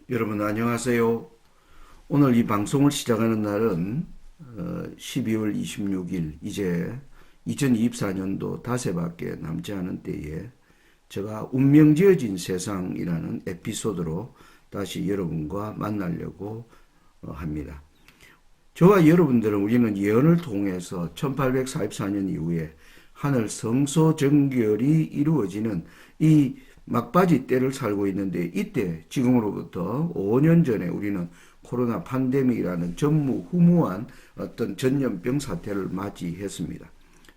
여러분 안녕하세요. 오늘 이 방송을 시작하는 날은 12월 26일 이제 2024년도 닷새밖에 남지 않은 때에 제가 운명지어진 세상이라는 에피소드로 다시 여러분과 만나려고 합니다. 저와 여러분들은 우리는 예언을 통해서 1844년 이후에 하늘 성소 정결이 이루어지는 이 막바지 때를 살고 있는데, 이때 지금으로부터 5년 전에 우리는 코로나 팬데믹이라는 전무후무한 어떤 전염병 사태를 맞이했습니다.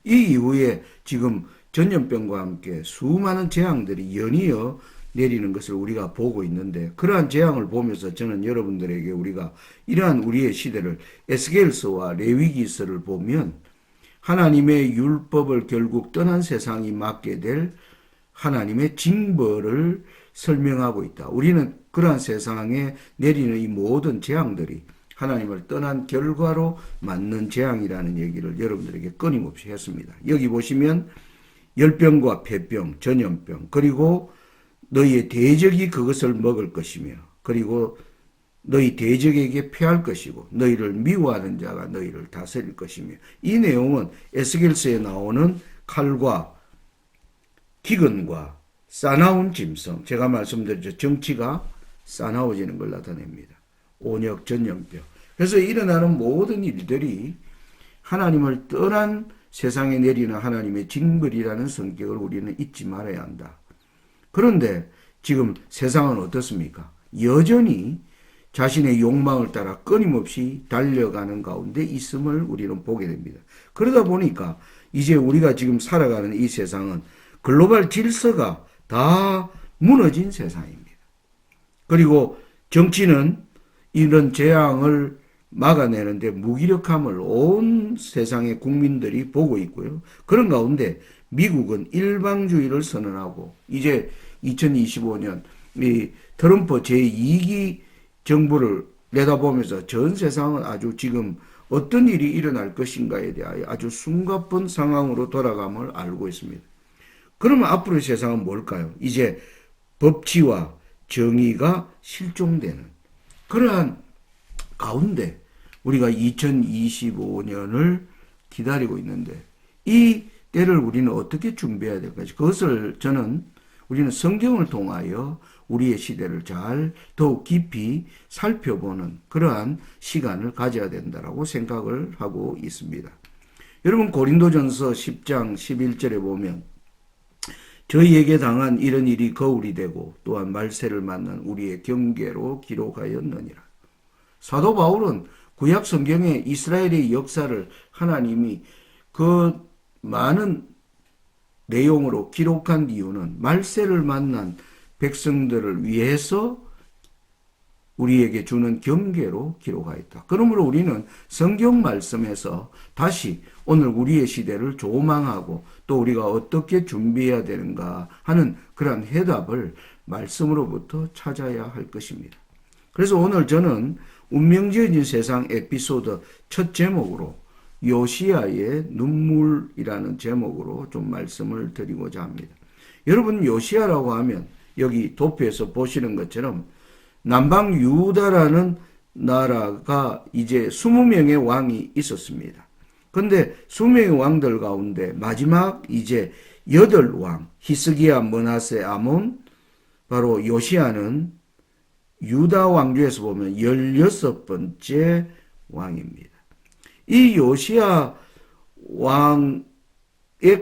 이 이후에 지금 전염병과 함께 수많은 재앙들이 연이어 내리는 것을 우리가 보고 있는데, 그러한 재앙을 보면서 저는 여러분들에게 우리가 이러한 우리의 시대를 에스겔서와 레위기서를 보면 하나님의 율법을 결국 떠난 세상이 맞게 될 하나님의 징벌을 설명하고 있다. 우리는 그러한 세상에 내리는 이 모든 재앙들이 하나님을 떠난 결과로 맞는 재앙이라는 얘기를 여러분들에게 끊임없이 했습니다. 여기 보시면 열병과 폐병, 전염병, 그리고 너희의 대적이 그것을 먹을 것이며, 그리고 너희 대적에게 패할 것이고, 너희를 미워하는 자가 너희를 다스릴 것이며, 이 내용은 에스겔서에 나오는 칼과 기근과 싸나운 짐승, 제가 말씀드렸죠. 정치가 싸나워지는 걸 나타냅니다. 온역, 전염병. 그래서 일어나는 모든 일들이 하나님을 떠난 세상에 내리는 하나님의 징벌이라는 성격을 우리는 잊지 말아야 한다. 그런데 지금 세상은 어떻습니까? 여전히 자신의 욕망을 따라 끊임없이 달려가는 가운데 있음을 우리는 보게 됩니다. 그러다 보니까 이제 우리가 지금 살아가는 이 세상은 글로벌 질서가 다 무너진 세상입니다. 그리고 정치는 이런 재앙을 막아내는데 무기력함을 온 세상의 국민들이 보고 있고요. 그런 가운데 미국은 일방주의를 선언하고 이제 2025년 이 트럼프 제2기 정부를 내다보면서 전 세상은 아주 지금 어떤 일이 일어날 것인가에 대하여 아주 숨가쁜 상황으로 돌아감을 알고 있습니다. 그러면 앞으로의 세상은 뭘까요? 이제 법치와 정의가 실종되는 그러한 가운데 우리가 2025년을 기다리고 있는데, 이 때를 우리는 어떻게 준비해야 될까? 그것을 우리는 성경을 통하여 우리의 시대를 잘 더욱 깊이 살펴보는 그러한 시간을 가져야 된다라고 생각을 하고 있습니다. 여러분, 고린도전서 10장 11절에 보면 저희에게 당한 이런 일이 거울이 되고 또한 말세를 만난 우리의 경계로 기록하였느니라. 사도 바울은 구약 성경의 이스라엘의 역사를 하나님이 그 많은 내용으로 기록한 이유는 말세를 만난 백성들을 위해서 우리에게 주는 경계로 기록하였다. 그러므로 우리는 성경 말씀에서 다시 오늘 우리의 시대를 조망하고 또 우리가 어떻게 준비해야 되는가 하는 그런 해답을 말씀으로부터 찾아야 할 것입니다. 그래서 오늘 저는 운명지어진 세상 에피소드 첫 제목으로 요시야의 눈물이라는 제목으로 좀 말씀을 드리고자 합니다. 여러분, 요시야라고 하면 여기 도표에서 보시는 것처럼 남방 유다라는 나라가 이제 20명의 왕이 있었습니다. 근데 20명의 왕들 가운데 마지막 이제 8왕, 히스기야, 므낫세, 아몬, 바로 요시야는 유다 왕조에서 보면 16번째 왕입니다. 이 요시야 왕에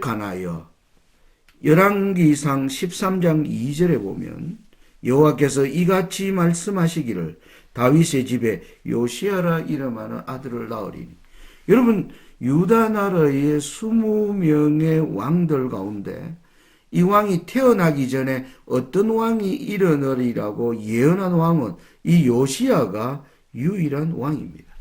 관하여 열왕기상 13장 2절에 보면 여호와께서 이같이 말씀하시기를 다윗의 집에 요시야라 이름하는 아들을 낳으리니. 여러분, 유다 나라의 20명의 왕들 가운데 이 왕이 태어나기 전에 어떤 왕이 일어나리라고 예언한 왕은 이 요시야가 유일한 왕입니다.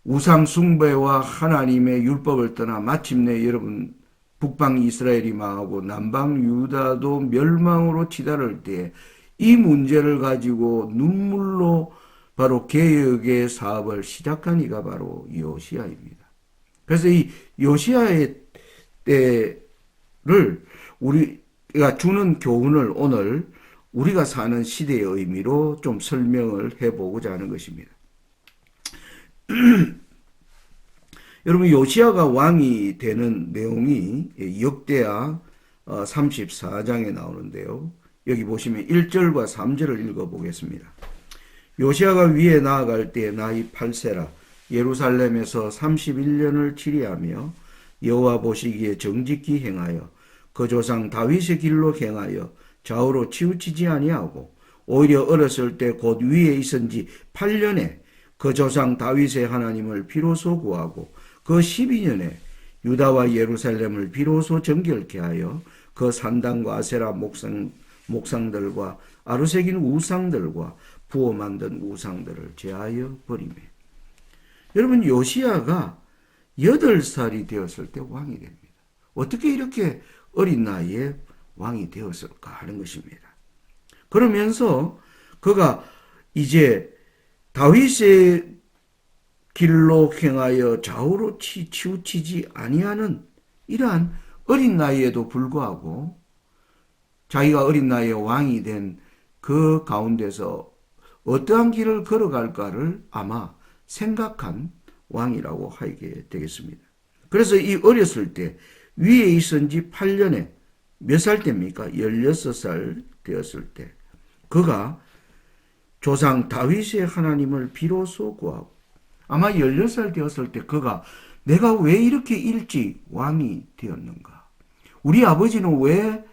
우상 숭배와 하나님의 율법을 떠나 마침내 여러분 북방 이스라엘이 망하고 남방 유다도 멸망으로 치달을 때 이 문제를 가지고 눈물로 바로 개혁의 사업을 시작한 이가 바로 요시야입니다. 그래서 이 요시야의 때를 우리가 주는 교훈을 오늘 우리가 사는 시대의 의미로 좀 설명을 해보고자 하는 것입니다. 여러분, 요시야가 왕이 되는 내용이 역대하 34장에 나오는데요. 여기 보시면 1절과 3절을 읽어보겠습니다. 요시야가 위에 나아갈 때 나이 8세라 예루살렘에서 31년을 치리하며 여호와 보시기에 정직히 행하여 그 조상 다윗의 길로 행하여 좌우로 치우치지 아니하고 오히려 어렸을 때 곧 위에 있은 지 8년에 그 조상 다윗의 하나님을 비로소 구하고 그 12년에 유다와 예루살렘을 비로소 정결케 하여 그 산당과 아세라 목상들과 아루새긴 우상들과 부어 만든 우상들을 제하여 버리매. 여러분, 요시야가 8살이 되었을 때 왕이 됩니다. 어떻게 이렇게 어린 나이에 왕이 되었을까 하는 것입니다. 그러면서 그가 이제 다윗의 길로 행하여 좌우로 치우치지 아니하는 이러한 어린 나이에도 불구하고 자기가 어린 나이에 왕이 된 그 가운데서 어떠한 길을 걸어갈까를 아마 생각한 왕이라고 하게 되겠습니다. 그래서 이 어렸을 때 위에 있은 지 8년에 몇 살 때입니까? 16살 되었을 때 그가 조상 다윗의 하나님을 비로소 구하고 아마 16살 되었을 때 그가 내가 왜 이렇게 일찍 왕이 되었는가? 우리 아버지는 왜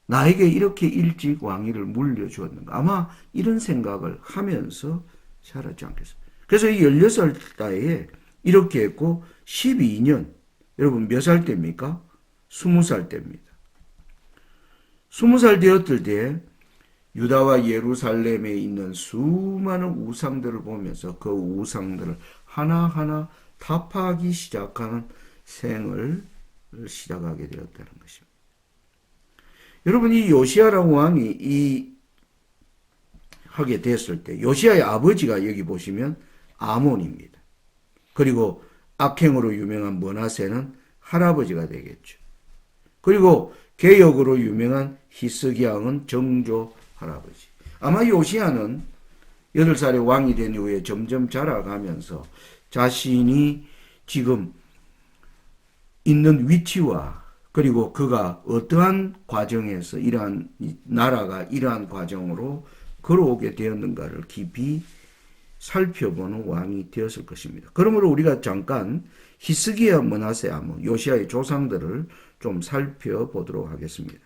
나에게 이렇게 일찍 왕위를 물려주었는가? 아마 이런 생각을 하면서 살았지 않겠습니까? 그래서 이 16살 때에 이렇게 했고 12년, 여러분 몇 살 때입니까? 20살 때입니다. 20살 되었을 때 유다와 예루살렘에 있는 수많은 우상들을 보면서 그 우상들을 하나하나 타파하기 시작하는 생을 시작하게 되었다는 것입니다. 여러분, 이 요시야라는 왕이 하게 됐을 때 요시야의 아버지가 여기 보시면 아몬입니다. 그리고 악행으로 유명한 므낫세는 할아버지가 되겠죠. 그리고 개역으로 유명한 히스기야 왕은 정조 할아버지. 아마 요시야는 8살에 왕이 된 이후에 점점 자라가면서 자신이 지금 있는 위치와 그리고 그가 어떠한 과정에서 이러한 나라가 이러한 과정으로 걸어오게 되었는가를 깊이 살펴보는 왕이 되었을 것입니다. 그러므로 우리가 잠깐 히스기야, 므낫세, 아몬, 요시야의 조상들을 좀 살펴보도록 하겠습니다.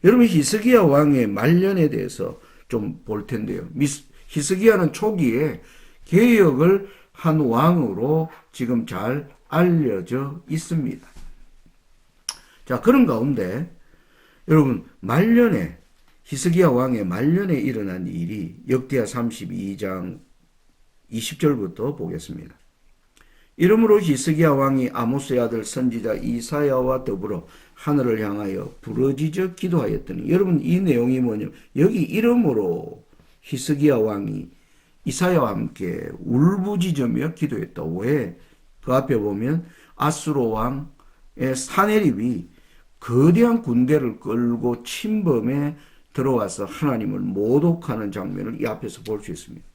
여러분, 히스기야 왕의 말년에 대해서 좀 볼 텐데요. 히스기야는 초기에 개혁을 한 왕으로 지금 잘 알려져 있습니다. 자, 그런 가운데 여러분, 말년에 히스기야 왕의 말년에 일어난 일이 역대하 32장 20절부터 보겠습니다. 이러므로 히스기야 왕이 아모스의 아들 선지자 이사야와 더불어 하늘을 향하여 부르짖어 기도하였더니, 여러분 이 내용이 뭐냐면 여기 이름으로 히스기야 왕이 이사야와 함께 울부짖으며 기도했다. 왜? 그 앞에 보면 아수르 왕의 사네립이 거대한 군대를 끌고 침범에 들어와서 하나님을 모독하는 장면을 이 앞에서 볼 수 있습니다.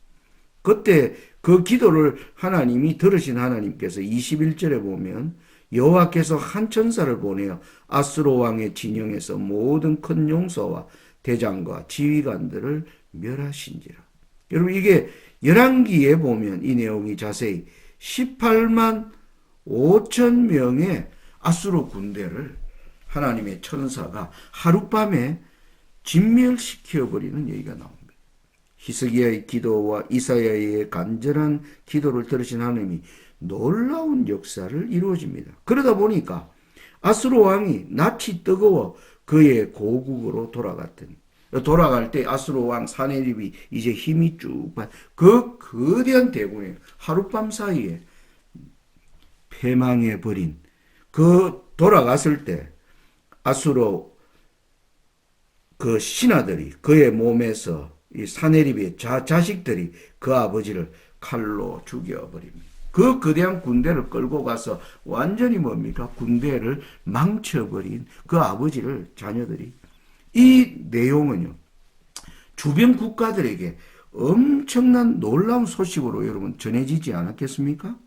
그때 그 기도를 하나님이 들으신 하나님께서 21절에 보면 여호와께서 한 천사를 보내어 아수르 왕의 진영에서 모든 큰 용사와 대장과 지휘관들을 멸하신지라. 여러분, 이게 열왕기에 보면 이 내용이 자세히 18만 5천 명의 아수르 군대를 하나님의 천사가 하룻밤에 진멸시켜버리는 얘기가 나옵니다. 히스기야의 기도와 이사야의 간절한 기도를 들으신 하나님이 놀라운 역사를 이루어집니다. 그러다 보니까 아수르 왕이 낯이 뜨거워 그의 고국으로 돌아갔더니, 돌아갈 때 아수르 왕 사네립이 이제 힘이 쭉 그 거대한 대군에 하룻밤 사이에 패망해버린 그 돌아갔을 때 아수르 그 신하들이 그의 몸에서 이 사네립의 자식들이 그 아버지를 칼로 죽여버립니다. 그 거대한 군대를 끌고 가서 완전히 뭡니까? 군대를 망쳐버린 그 아버지를 자녀들이, 이 내용은요, 주변 국가들에게 엄청난 놀라운 소식으로 여러분 전해지지 않았겠습니까?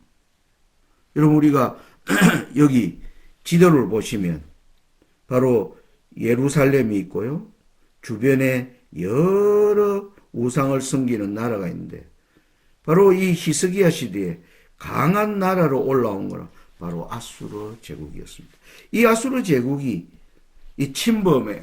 여러분 우리가 여기 지도를 보시면 바로 예루살렘이 있고요. 주변에 여러 우상을 섬기는 나라가 있는데 바로 이 히스기야 시대에 강한 나라로 올라온 거는 바로 아수르 제국이었습니다. 이 아수르 제국이 이 침범에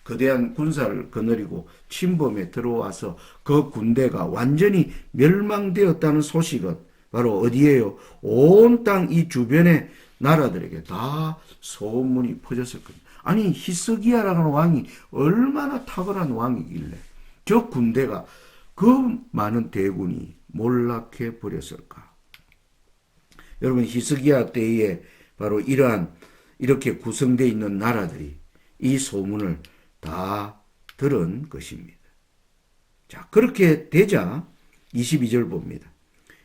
거대한 군사를 거느리고 침범에 들어와서 그 군대가 완전히 멸망되었다는 소식은 바로 어디에요? 온 땅 이 주변의 나라들에게 다 소문이 퍼졌을 겁니다. 아니 히스기야라는 왕이 얼마나 탁월한 왕이길래 저 군대가 그 많은 대군이 몰락해 버렸을까? 여러분 히스기야 때에 바로 이렇게 구성되어 있는 나라들이 이 소문을 다 들은 것입니다. 자, 그렇게 되자 22절 봅니다.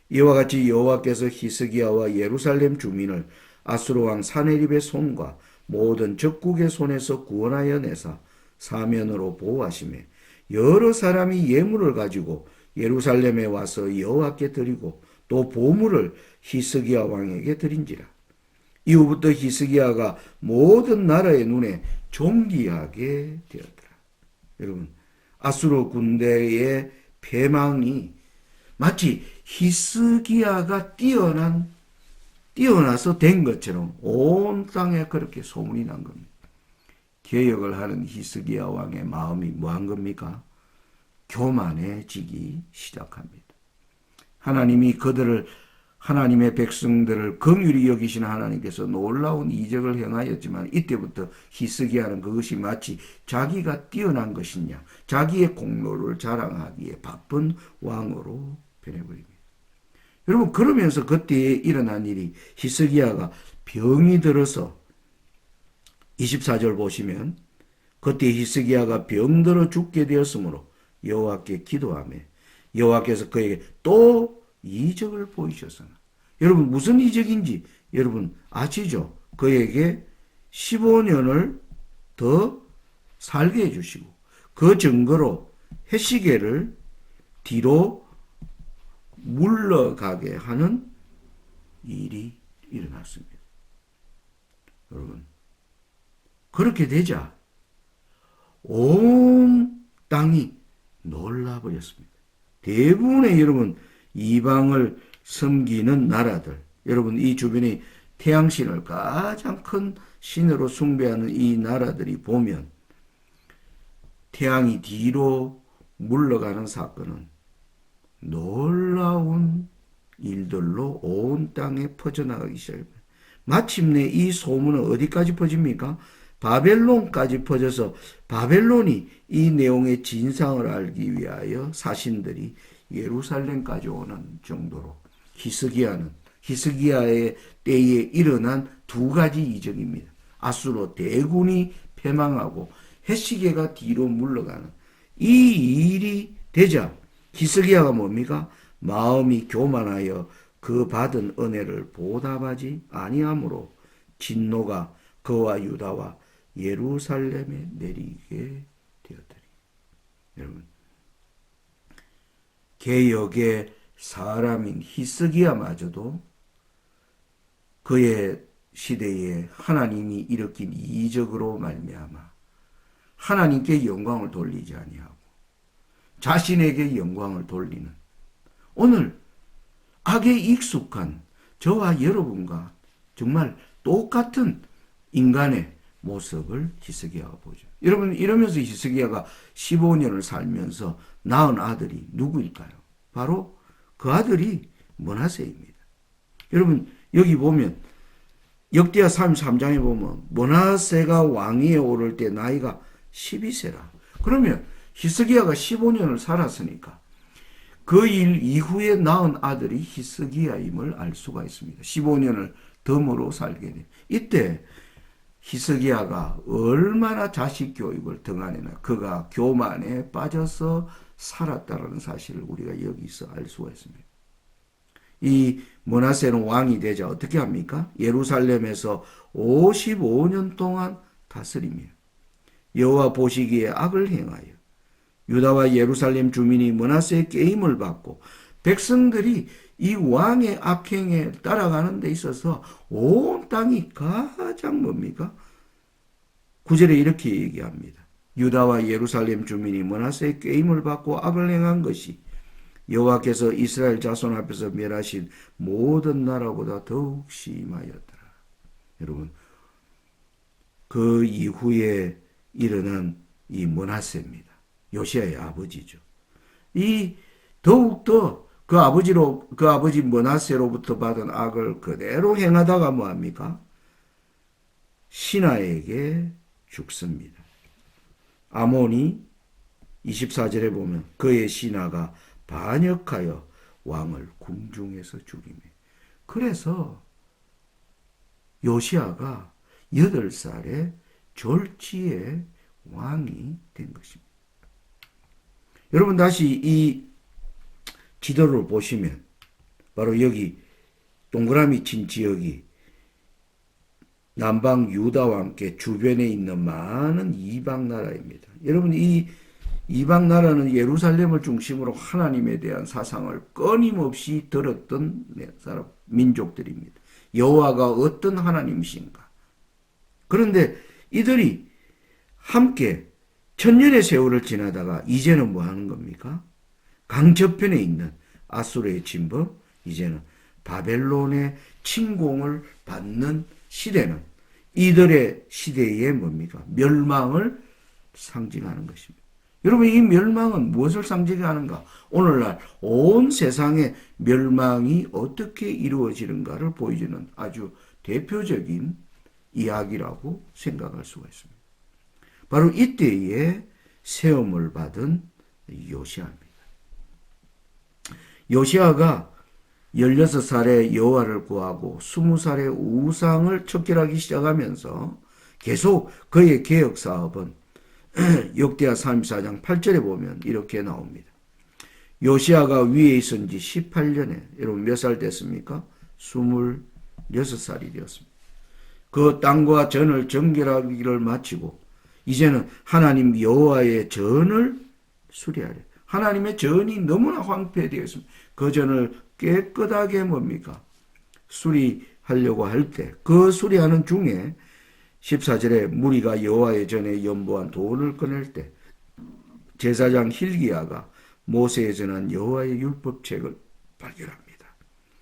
이와 같이 여호와께서 히스기야와 예루살렘 주민을 아수르 왕 사네립의 손과 모든 적국의 손에서 구원하여 내사 사면으로 보호하시매 여러 사람이 예물을 가지고 예루살렘에 와서 여호와께 드리고 또 보물을 히스기야 왕에게 드린지라. 이후부터 히스기야가 모든 나라의 눈에 존귀하게 되었더라. 여러분, 아수르 군대의 패망이 마치 히스기야가 뛰어나서 된 것처럼 온 땅에 그렇게 소문이 난 겁니다. 개혁을 하는 히스기야 왕의 마음이 뭐한 겁니까? 교만해지기 시작합니다. 하나님이 하나님의 백성들을 긍휼히 여기시는 하나님께서 놀라운 이적을 행하였지만 이때부터 히스기야는 그것이 마치 자기가 뛰어난 것이냐 자기의 공로를 자랑하기에 바쁜 왕으로 변해버립니다. 여러분 그러면서 그때에 일어난 일이 히스기야가 병이 들어서 24절 보시면 그때 히스기야가 병들어 죽게 되었으므로 여호와께 기도하며 여호와께서 그에게 또 이적을 보이셨으나 여러분 무슨 이적인지 여러분 아시죠? 그에게 15년을 더 살게 해주시고 그 증거로 해시계를 뒤로 물러가게 하는 일이 일어났습니다. 여러분 그렇게 되자 온 땅이 놀라버렸습니다. 대부분의 여러분 이방을 섬기는 나라들 여러분 이 주변에 태양신을 가장 큰 신으로 숭배하는 이 나라들이 보면 태양이 뒤로 물러가는 사건은 놀라운 일들로 온 땅에 퍼져나가기 시작합니다. 마침내 이 소문은 어디까지 퍼집니까? 바벨론까지 퍼져서 바벨론이 이 내용의 진상을 알기 위하여 사신들이 예루살렘까지 오는 정도로 히스기야의 때에 일어난 두 가지 이적입니다. 아수르 대군이 패망하고 해시계가 뒤로 물러가는 이 일이 되자 히스기야가 뭡니까? 마음이 교만하여 그 받은 은혜를 보답하지 아니하므로 진노가 그와 유다와 예루살렘에 내리게 되었더니 여러분 개역의 사람인 히스기야마저도 그의 시대에 하나님이 일으킨 이적으로 말미암아 하나님께 영광을 돌리지 아니하고 자신에게 영광을 돌리는 오늘 악에 익숙한 저와 여러분과 정말 똑같은 인간의 모습을 히스기야가 보죠. 여러분 이러면서 히스기야가 15년을 살면서 낳은 아들이 누구일까요? 바로 그 아들이 므낫세입니다. 여러분 여기 보면 역대하 33장에 보면 므낫세가 왕위에 오를 때 나이가 12세라. 그러면 히스기야가 15년을 살았으니까 그 일 이후에 낳은 아들이 히스기야임을 알 수가 있습니다. 15년을 덤으로 살게 돼. 이때 히스기야가 얼마나 자식 교육을 등한해나 그가 교만에 빠져서 살았다는 사실을 우리가 여기서 알 수가 있습니다. 이 므낫세는 왕이 되자 어떻게 합니까? 예루살렘에서 55년 동안 다스리며 여호와 보시기에 악을 행하여 유다와 예루살렘 주민이 므낫세의 게임을 받고 백성들이 이 왕의 악행에 따라가는 데 있어서 온 땅이 가장 뭡니까? 9절에 이렇게 얘기합니다. 유다와 예루살렘 주민이 므낫세의 게임을 받고 악을 행한 것이 여호와께서 이스라엘 자손 앞에서 멸하신 모든 나라보다 더욱 심하였더라. 여러분, 그 이후에 일어난 이 므낫세입니다. 요시아의 아버지죠. 이 더욱더 그 아버지 므낫세로부터 받은 악을 그대로 행하다가 뭐합니까? 신하에게 죽습니다. 아몬이 24절에 보면 그의 신하가 반역하여 왕을 궁중에서 죽이며, 그래서 요시아가 8살에 졸지에 왕이 된 것입니다. 여러분 다시 이 지도를 보시면 바로 여기 동그라미 친 지역이 남방 유다와 함께 주변에 있는 많은 이방 나라입니다. 여러분 이 이방 나라는 예루살렘을 중심으로 하나님에 대한 사상을 끊임없이 들었던 민족들입니다. 여호와가 어떤 하나님이신가. 그런데 이들이 함께 천년의 세월을 지나다가 이제는 뭐 하는 겁니까? 강저편에 있는 아수르의 침범, 이제는 바벨론의 침공을 받는 시대는 이들의 시대의 뭡니까? 멸망을 상징하는 것입니다. 여러분 이 멸망은 무엇을 상징하는가? 오늘날 온 세상의 멸망이 어떻게 이루어지는가를 보여주는 아주 대표적인 이야기라고 생각할 수가 있습니다. 바로 이때에 세움을 받은 요시아입니다. 요시아가 16살에 여호와를 구하고 20살에 우상을 척결하기 시작하면서 계속 그의 개혁 사업은 역대하 34장 8절에 보면 이렇게 나옵니다. 요시아가 위에 있은 지 18년에, 여러분 몇 살 됐습니까? 26살이 되었습니다. 그 땅과 전을 정결하기를 마치고 이제는 하나님 여호와의 전을 수리하려. 하나님의 전이 너무나 황폐되어 있습니다. 그 전을 깨끗하게 뭡니까? 수리하려고 할 때, 그 수리하는 중에 14절에 무리가 여호와의 전에 연보한 돈을 꺼낼 때 제사장 hil기야가 모세에 전한 여호와의 율법책을 발견합니다.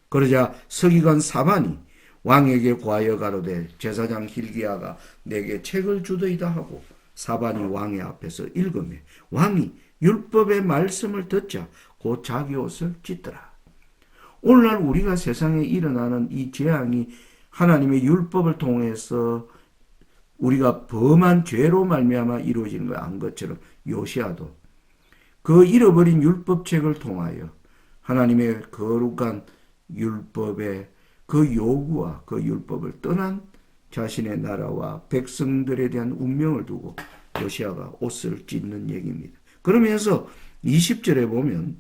그러자 서기관 사반이 왕에게 고하여 가로되 제사장 hil기야가 내게 책을 주더이다 하고 사반이 왕의 앞에서 읽으며 왕이 율법의 말씀을 듣자 곧 자기 옷을 찢더라. 오늘날 우리가 세상에 일어나는 이 재앙이 하나님의 율법을 통해서 우리가 범한 죄로 말미암아 이루어지는 걸 안 것처럼 요시아도 그 잃어버린 율법책을 통하여 하나님의 거룩한 율법의 그 요구와 그 율법을 떠난 자신의 나라와 백성들에 대한 운명을 두고 요시아가 옷을 찢는 얘기입니다. 그러면서 20절에 보면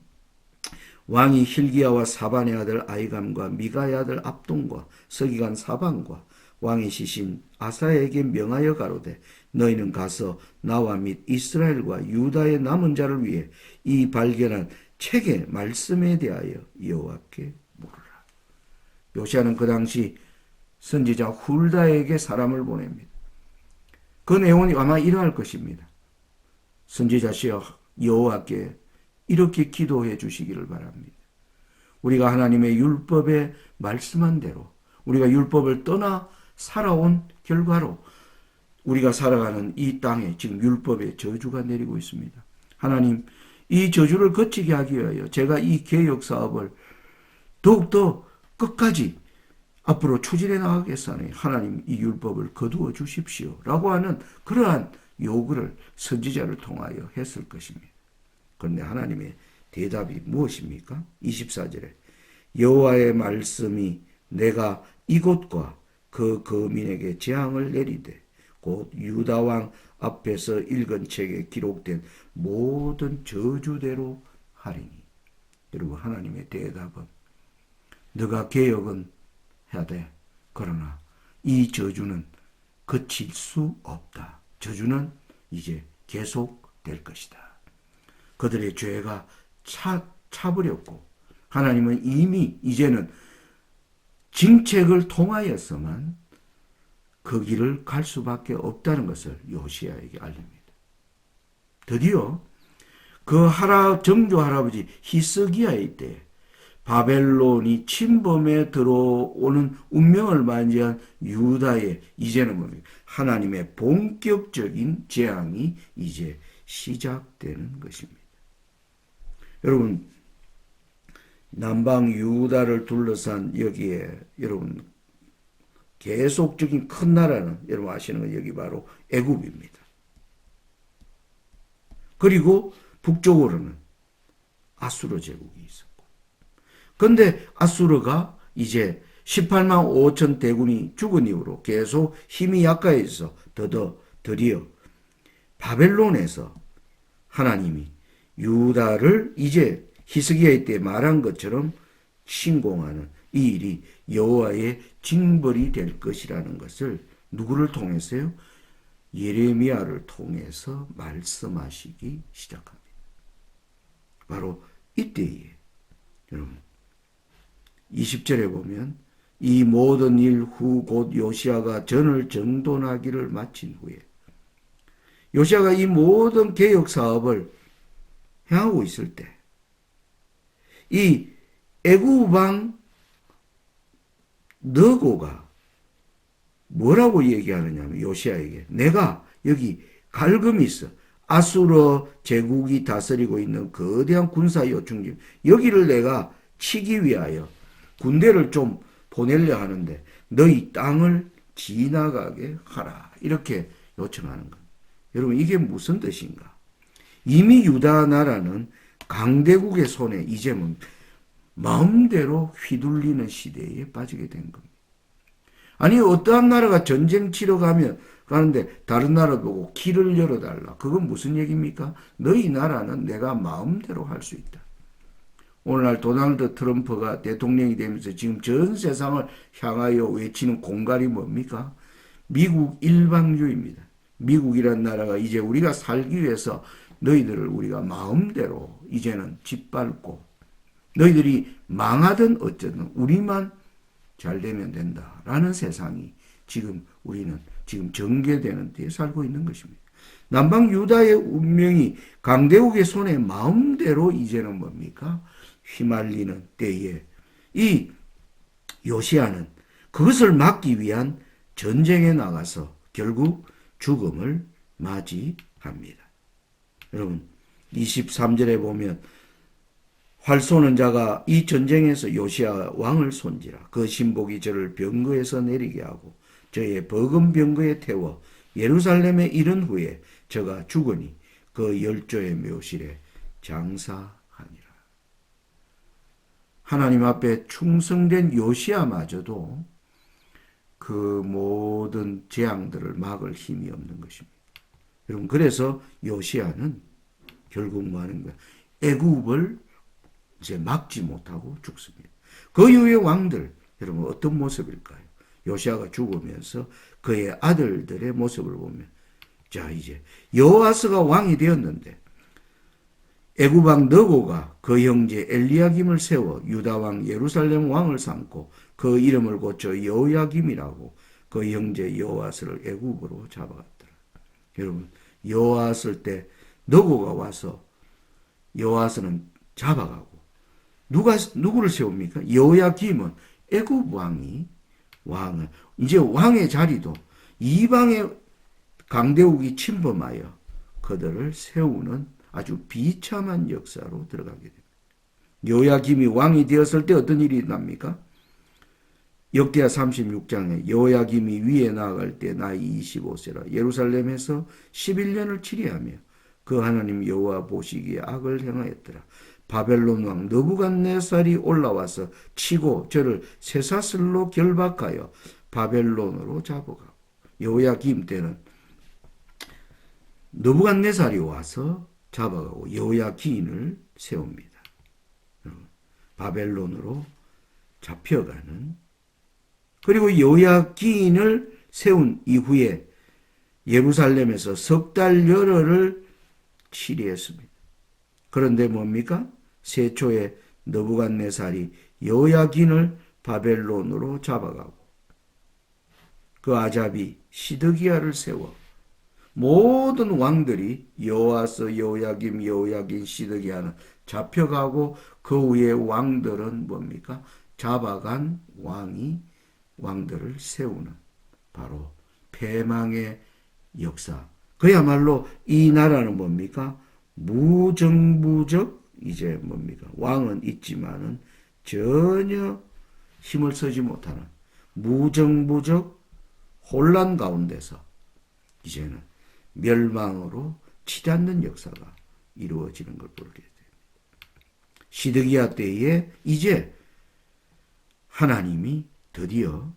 왕이 hil기야와 사반의 아들 아이감과 미가의 아들 압돈과 서기관 사반과 왕의 시신 아사야에게 명하여 가로되 너희는 가서 나와 및 이스라엘과 유다의 남은 자를 위해 이 발견한 책의 말씀에 대하여 여호와께 물으라. 요시아는 그 당시 선지자 훌다에게 사람을 보냅니다. 그 내용은 아마 이러할 것입니다. 선지자시여 여호와께 이렇게 기도해 주시기를 바랍니다. 우리가 하나님의 율법에 말씀한 대로 우리가 율법을 떠나 살아온 결과로 우리가 살아가는 이 땅에 지금 율법의 저주가 내리고 있습니다. 하나님, 이 저주를 거치게 하기 위하여 제가 이 개혁 사업을 더욱더 끝까지 앞으로 추진해 나가겠사니 하나님 이 율법을 거두어 주십시오 라고 하는 그러한 요구를 선지자를 통하여 했을 것입니다. 그런데 하나님의 대답이 무엇입니까? 24절에 여호와의 말씀이 내가 이곳과 그 거민에게 재앙을 내리되 곧 유다 왕 앞에서 읽은 책에 기록된 모든 저주대로 하리니. 여러분 하나님의 대답은 너가 개혁은 해야 돼. 그러나 이 저주는 그칠 수 없다. 저주는 이제 계속될 것이다. 그들의 죄가 차버렸고 하나님은 이미 이제는 징책을 통하여서만 그 길을 갈 수밖에 없다는 것을 요시야에게 알립니다. 드디어 그 정조 할아버지 히스기야의 때 바벨론이 침범에 들어오는 운명을 맞이한 유다의 이제는 뭡니까? 하나님의 본격적인 재앙이 이제 시작되는 것입니다. 여러분, 남방 유다를 둘러싼 여기에 여러분 계속적인 큰 나라는 여러분 아시는 건 여기 바로 애굽입니다. 그리고 북쪽으로는 아수르 제국이 있었고, 그런데 아수르가 이제 18만 5천 대군이 죽은 이후로 계속 힘이 약화해서 드디어 바벨론에서 하나님이 유다를 이제 히스기야의 때 말한 것처럼 침공하는 이 일이 여호와의 징벌이 될 것이라는 것을 누구를 통해서요? 예레미야를 통해서 말씀하시기 시작합니다. 바로 이때에 여러분 20절에 보면 이 모든 일 후 곧 요시야가 전을 정돈하기를 마친 후에 요시야가 이 모든 개혁 사업을 행하고 있을 때 이 애굽 왕 느고가 뭐라고 얘기하느냐 하면 요시야에게 내가 여기 갈금이 있어. 아수르 제국이 다스리고 있는 거대한 군사 요충지 여기를 내가 치기 위하여 군대를 좀 보내려 하는데 너희 땅을 지나가게 하라. 이렇게 요청하는 것. 여러분 이게 무슨 뜻인가? 이미 유다 나라는 강대국의 손에 이제 마음대로 휘둘리는 시대에 빠지게 된 겁니다. 아니 어떠한 나라가 전쟁 치러 가는데 다른 나라 보고 길을 열어달라. 그건 무슨 얘기입니까? 너희 나라는 내가 마음대로 할 수 있다. 오늘날 도널드 트럼프가 대통령이 되면서 지금 전 세상을 향하여 외치는 공갈이 뭡니까? 미국 일방주의입니다. 미국이란 나라가 이제 우리가 살기 위해서 너희들을 우리가 마음대로 이제는 짓밟고 너희들이 망하든 어쨌든 우리만 잘 되면 된다라는 세상이 우리는 지금 전개되는 때에 살고 있는 것입니다. 남방 유다의 운명이 강대국의 손에 마음대로 이제는 뭡니까? 휘말리는 때에 이 요시야는 그것을 막기 위한 전쟁에 나가서 결국 죽음을 맞이합니다. 여러분 23절에 보면 활 쏘는 자가 이 전쟁에서 요시야 왕을 손지라 그 신복이 저를 병거에서 내리게 하고 저의 버금 병거에 태워 예루살렘에 이른 후에 저가 죽으니 그 열조의 묘실에 장사하니라. 하나님 앞에 충성된 요시야마저도 그 모든 재앙들을 막을 힘이 없는 것입니다. 여러분 그래서 요시야는 결국 뭐 하는 거야? 애굽을 이제 막지 못하고 죽습니다. 그 이후의 왕들 여러분 어떤 모습일까요? 요시야가 죽으면서 그의 아들들의 모습을 보면 자 이제 여호아스가 왕이 되었는데 애굽 왕 느고가 그 형제 엘리야김을 세워 유다 왕 예루살렘 왕을 삼고 그 이름을 고쳐 여호야김이라고 그 형제 여호아스를 애굽으로 잡아갔더라. 여러분 여호아스 때 느고가 와서 여호아스는 잡아가고 누구를 세웁니까? 여호야김은 애굽 왕을 이제 왕의 자리도 이방의 강대국이 침범하여 그들을 세우는 아주 비참한 역사로 들어가게 됩니다. 여호야김이 왕이 되었을 때 어떤 일이 납니까? 역대하 36장에 여호야김이 위에 나아갈 때 나이 25세라 예루살렘에서 11년을 치리하며 그 하나님 여호와 보시기에 악을 행하였더라. 바벨론 왕 느부갓네살이 올라와서 치고 저를 쇠사슬로 결박하여 바벨론으로 잡아가고 여호야김 때는 느부갓네살이 와서 잡아가고 여호야긴을 세웁니다. 바벨론으로 잡혀가는 그리고 여호야긴을 세운 이후에 예루살렘에서 석 달 열흘을 치리했습니다. 그런데 뭡니까? 세초에 느부갓네살이 여호야긴을 바벨론으로 잡아가고 그 아잡이 시드기야를 세워 모든 왕들이 여호아스, 여호야김, 여호야긴, 시드기야는 잡혀가고 그 위에 왕들은 뭡니까? 잡아간 왕들을 세우는 바로 패망의 역사. 그야말로 이 나라는 뭡니까? 무정부적 이제 뭡니까? 왕은 있지만은 전혀 힘을 쓰지 못하는 무정부적 혼란 가운데서 이제는 멸망으로 치닫는 역사가 이루어지는 걸 보게 됩니다. 시드기야 때에 이제 하나님이 드디어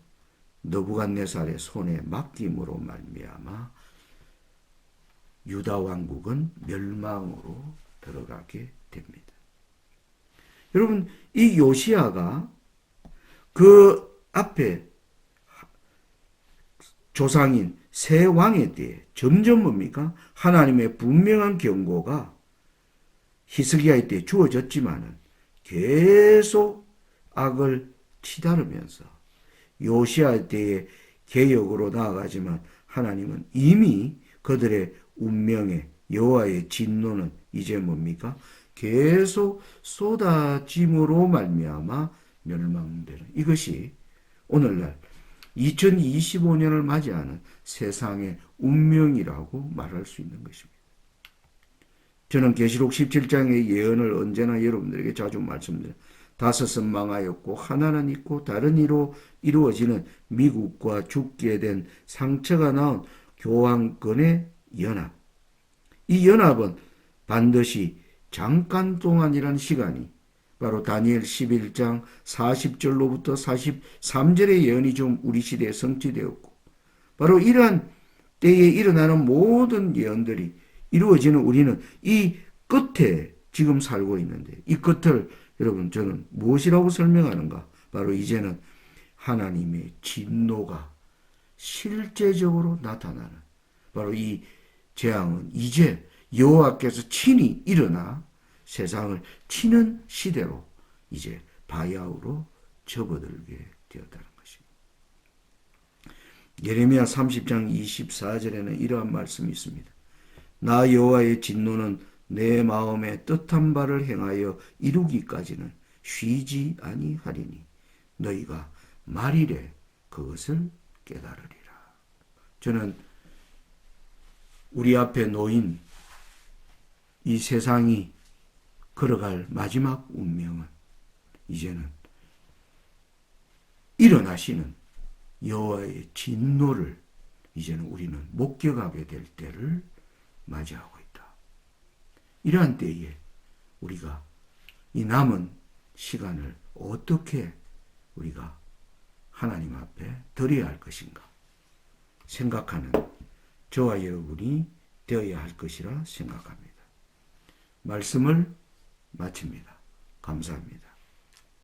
느부갓네살의 손에 맡김으로 말미암아 유다 왕국은 멸망으로 들어가게 됩니다. 여러분, 이 요시야가 그 앞에 조상인 세 왕에 대해 점점 뭡니까? 하나님의 분명한 경고가 히스기야의 때 주어졌지만은 계속 악을 치다르면서 요시야 때의 개혁으로 나아가지만 하나님은 이미 그들의 운명에 여호와의 진노는 이제 뭡니까? 계속 쏟아짐으로 말미암아 멸망되는 이것이 오늘날 2025년을 맞이하는 세상의 운명이라고 말할 수 있는 것입니다. 저는 계시록 17장의 예언을 언제나 여러분들에게 자주 말씀드려요. 다섯은 망하였고 하나는 있고 다른 이로 이루어지는 미국과 죽게 된 상처가 나온 교황권의 연합. 이 연합은 반드시 잠깐 동안이라는 시간이 바로 다니엘 11장 40절로부터 43절의 예언이 좀 우리 시대에 성취되었고 바로 이러한 때에 일어나는 모든 예언들이 이루어지는 우리는 이 끝에 지금 살고 있는데 이 끝을 여러분 저는 무엇이라고 설명하는가? 바로 이제는 하나님의 진노가 실제적으로 나타나는 바로 이 재앙은 이제 여호와께서 친히 일어나 세상을 치는 시대로 이제 바야흐로 접어들게 되었다는 것입니다. 예레미야 30장 24절에는 이러한 말씀이 있습니다. 나 여호와의 진노는 내 마음에 뜻한 바를 행하여 이루기까지는 쉬지 아니하리니 너희가 말일에 그것을 깨달으리라. 저는 우리 앞에 놓인 이 세상이 걸어갈 마지막 운명은 이제는 일어나시는 여호와의 진노를 이제는 우리는 목격하게 될 때를 맞이하고 있다. 이러한 때에 우리가 이 남은 시간을 어떻게 우리가 하나님 앞에 드려야 할 것인가 생각하는 저와 여러분이 되어야 할 것이라 생각합니다. 말씀을 마칩니다. 감사합니다.